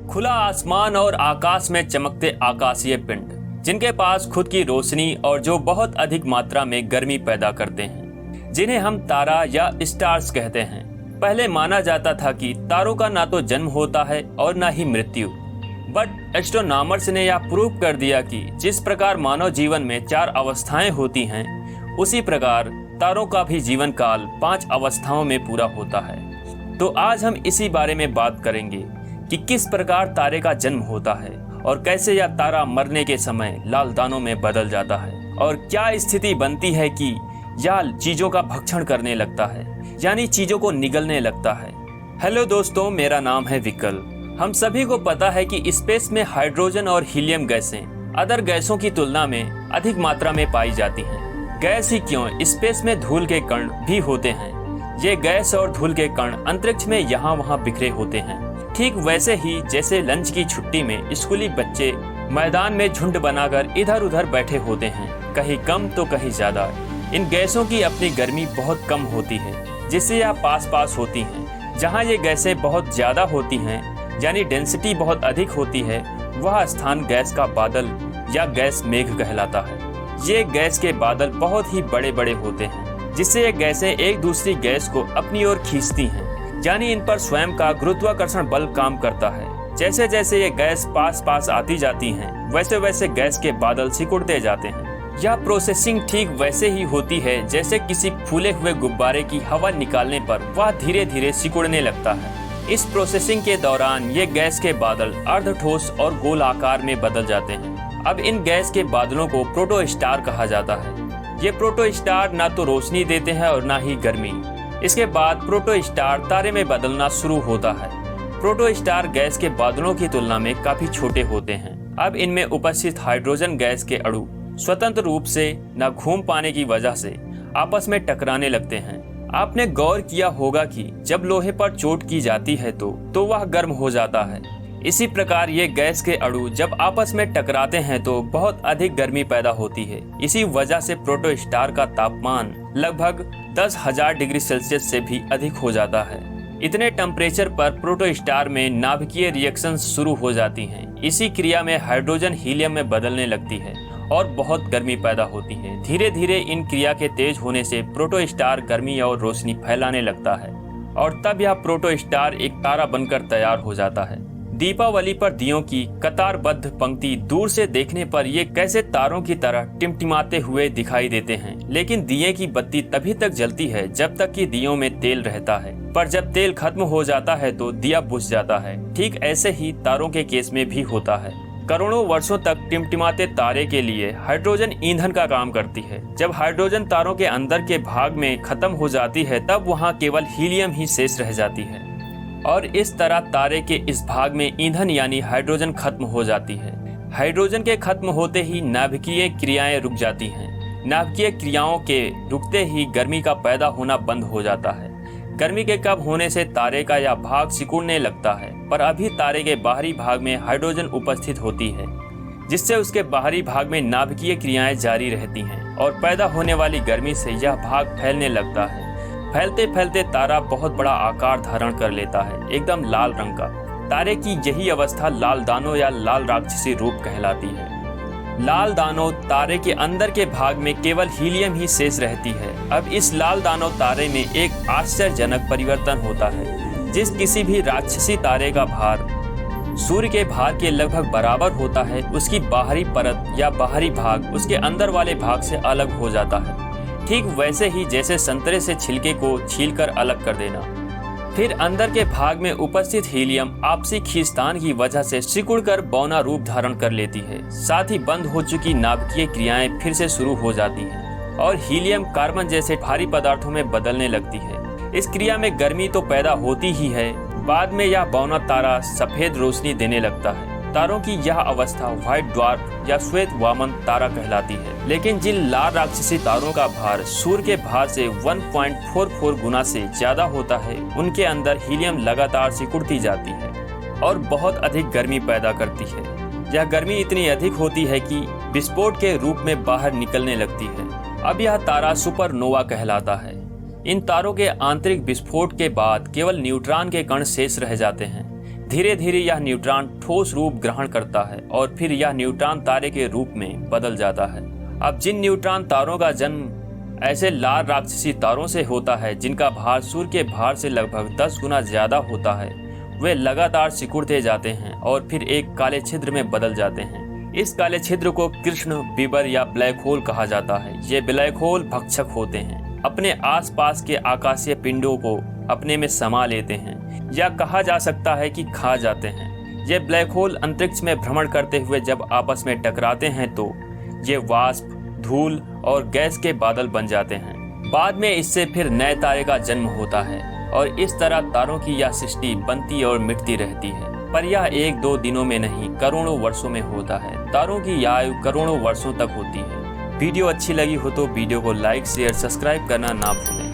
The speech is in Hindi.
खुला आसमान और आकाश में चमकते आकाशीय पिंड, जिनके पास खुद की रोशनी और जो बहुत अधिक मात्रा में गर्मी पैदा करते हैं, जिन्हें हम तारा या स्टार्स कहते हैं। पहले माना जाता था कि तारों का ना तो जन्म होता है और ना ही मृत्यु, बट एस्ट्रोनॉमर्स ने यह प्रूव कर दिया कि जिस प्रकार मानव जीवन में 4 अवस्थाएं होती हैं, उसी प्रकार तारों का भी जीवन काल 5 अवस्थाओं में पूरा होता है। तो आज हम इसी बारे में बात करेंगे कि किस प्रकार तारे का जन्म होता है और कैसे यह तारा मरने के समय लाल दानों में बदल जाता है और क्या स्थिति बनती है कि यह चीजों का भक्षण करने लगता है, यानी चीजों को निगलने लगता है। हेलो दोस्तों, मेरा नाम है विकल। हम सभी को पता है कि स्पेस में हाइड्रोजन और हीलियम गैसें अदर गैसों की तुलना में अधिक मात्रा में पाई जाती हैं। गैस ही क्यों, स्पेस में धूल के कण भी होते हैं। ये गैस और धूल के कण अंतरिक्ष में यहाँ वहाँ बिखरे होते हैं। ठीक वैसे ही जैसे लंच की छुट्टी में स्कूली बच्चे मैदान में झुंड बनाकर इधर उधर बैठे होते हैं, कहीं कम तो कहीं ज्यादा। इन गैसों की अपनी गर्मी बहुत कम होती है, जिससे यह पास पास होती हैं। जहाँ ये गैसें बहुत ज्यादा होती हैं, यानी डेंसिटी बहुत अधिक होती है, वह स्थान गैस का बादल या गैस मेघ कहलाता है। ये गैस के बादल बहुत ही बड़े बड़े होते हैं, जिससे ये गैसें एक दूसरी गैस को अपनी ओर खींचती हैं, यानी इन पर स्वयं का गुरुत्वाकर्षण बल काम करता है। जैसे जैसे ये गैस पास पास आती जाती हैं, वैसे वैसे गैस के बादल सिकुड़ते जाते हैं। यह प्रोसेसिंग ठीक वैसे ही होती है जैसे किसी फूले हुए गुब्बारे की हवा निकालने पर वह धीरे धीरे सिकुड़ने लगता है। इस प्रोसेसिंग के दौरान ये गैस के बादल अर्धठोस और गोल आकार में बदल जाते हैं। अब इन गैस के बादलों को प्रोटोस्टार कहा जाता है। ये प्रोटोस्टार ना तो रोशनी देते हैं और ना ही गर्मी। इसके बाद प्रोटोस्टार तारे में बदलना शुरू होता है। प्रोटोस्टार गैस के बादलों की तुलना में काफी छोटे होते हैं। अब इनमें उपस्थित हाइड्रोजन गैस के अणु स्वतंत्र रूप से न घूम पाने की वजह से आपस में टकराने लगते हैं। आपने गौर किया होगा कि जब लोहे पर चोट की जाती है तो वह गर्म हो जाता है। इसी प्रकार ये गैस के अणु जब आपस में टकराते हैं तो बहुत अधिक गर्मी पैदा होती है। इसी वजह से प्रोटोस्टार का तापमान लगभग 10,000 डिग्री सेल्सियस से भी अधिक हो जाता है। इतने टेम्परेचर पर प्रोटोस्टार में नाभिकीय रिएक्शंस शुरू हो जाती हैं। इसी क्रिया में हाइड्रोजन हीलियम में बदलने लगती है और बहुत गर्मी पैदा होती है। धीरे धीरे इन क्रिया के तेज होने से प्रोटोस्टार गर्मी और रोशनी फैलाने लगता है और तब यह प्रोटोस्टार एक तारा बनकर तैयार हो जाता है। दीपावली पर दियों की कतारबद्ध पंक्ति दूर से देखने पर ये कैसे तारों की तरह टिमटिमाते हुए दिखाई देते हैं, लेकिन दिए की बत्ती तभी तक जलती है जब तक कि दियों में तेल रहता है, पर जब तेल खत्म हो जाता है तो दिया बुझ जाता है। ठीक ऐसे ही तारों के केस में भी होता है। करोड़ों वर्षों तक टिमटिमाते तारे के लिए हाइड्रोजन ईंधन का काम करती है। जब हाइड्रोजन तारों के अंदर के भाग में खत्म हो जाती है, तब वहाँ केवल हीलियम ही शेष रह जाती है और इस तरह तारे के इस भाग में ईंधन यानी हाइड्रोजन खत्म हो जाती है। हाइड्रोजन के खत्म होते ही नाभिकीय क्रियाएं रुक जाती हैं। नाभिकीय क्रियाओं के रुकते ही गर्मी का पैदा होना बंद हो जाता है। गर्मी के कम होने से तारे का यह भाग सिकुड़ने लगता है, पर अभी तारे के बाहरी भाग में हाइड्रोजन उपस्थित होती है, जिससे उसके बाहरी भाग में नाभिकीय क्रियाएं जारी रहती हैं और पैदा होने वाली गर्मी से यह भाग फैलने लगता है। फैलते फैलते तारा बहुत बड़ा आकार धारण कर लेता है, एकदम लाल रंग का। तारे की यही अवस्था लाल दानों या लाल राक्षसी रूप कहलाती है। लाल दानों तारे के अंदर के भाग में केवल हीलियम ही शेष रहती है। अब इस लाल दानों तारे में एक आश्चर्यजनक परिवर्तन होता है। जिस किसी भी राक्षसी तारे का भार सूर्य के भार के लगभग बराबर होता है, उसकी बाहरी परत या बाहरी भाग उसके अंदर वाले भाग से अलग हो जाता है। ठीक वैसे ही जैसे संतरे से छिलके को छीलकर अलग कर देना। फिर अंदर के भाग में उपस्थित हीलियम आपसी खींचतान की वजह से सिकुड़कर बौना रूप धारण कर लेती है। साथ ही बंद हो चुकी नाभिकीय क्रियाएं फिर से शुरू हो जाती हैं और हीलियम कार्बन जैसे भारी पदार्थों में बदलने लगती है। इस क्रिया में गर्मी तो पैदा होती ही है, बाद में यह बौना तारा सफेद रोशनी देने लगता है। तारों की यह अवस्था व्हाइट ड्वार्फ या श्वेत वामन तारा कहलाती है। लेकिन जिन लाल राक्षसी तारों का भार सूर्य के भार से 1.44 गुना से ज्यादा होता है, उनके अंदर हीलियम लगातार सिकुड़ती जाती है और बहुत अधिक गर्मी पैदा करती है। यह गर्मी इतनी अधिक होती है कि विस्फोट के रूप में बाहर निकलने लगती है। अब यह तारा सुपरनोवा कहलाता है। इन तारों के आंतरिक विस्फोट के बाद केवल न्यूट्रॉन के कण शेष रह जाते हैं। धीरे धीरे यह न्यूट्रॉन ठोस रूप ग्रहण करता है और फिर यह न्यूट्रॉन तारे के रूप में बदल जाता है। अब जिन न्यूट्रॉन तारों का जन्म ऐसे लाल राक्षसी तारों से होता है जिनका भार सूर्य के भार से लगभग 10 गुना ज्यादा होता है, वे लगातार सिकुड़ते जाते हैं और फिर एक काले छिद्र में बदल जाते हैं। इस काले छिद्र को कृष्ण बिबर या ब्लैक होल कहा जाता है। ये ब्लैक होल भक्षक होते हैं, अपने आसपास के आकाशीय पिंडों को अपने में समा लेते हैं या कहा जा सकता है कि खा जाते हैं। ये ब्लैक होल अंतरिक्ष में भ्रमण करते हुए जब आपस में टकराते हैं तो ये वाष्प, धूल और गैस के बादल बन जाते हैं। बाद में इससे फिर नए तारे का जन्म होता है और इस तरह तारों की यह सृष्टि बनती और मिटती रहती है। पर यह 1-2 दिनों में नहीं, करोड़ों वर्षों में होता है। तारों की आयु करोड़ों वर्षों तक होती है। वीडियो अच्छी लगी हो तो वीडियो को लाइक, शेयर, सब्सक्राइब करना ना भूलें।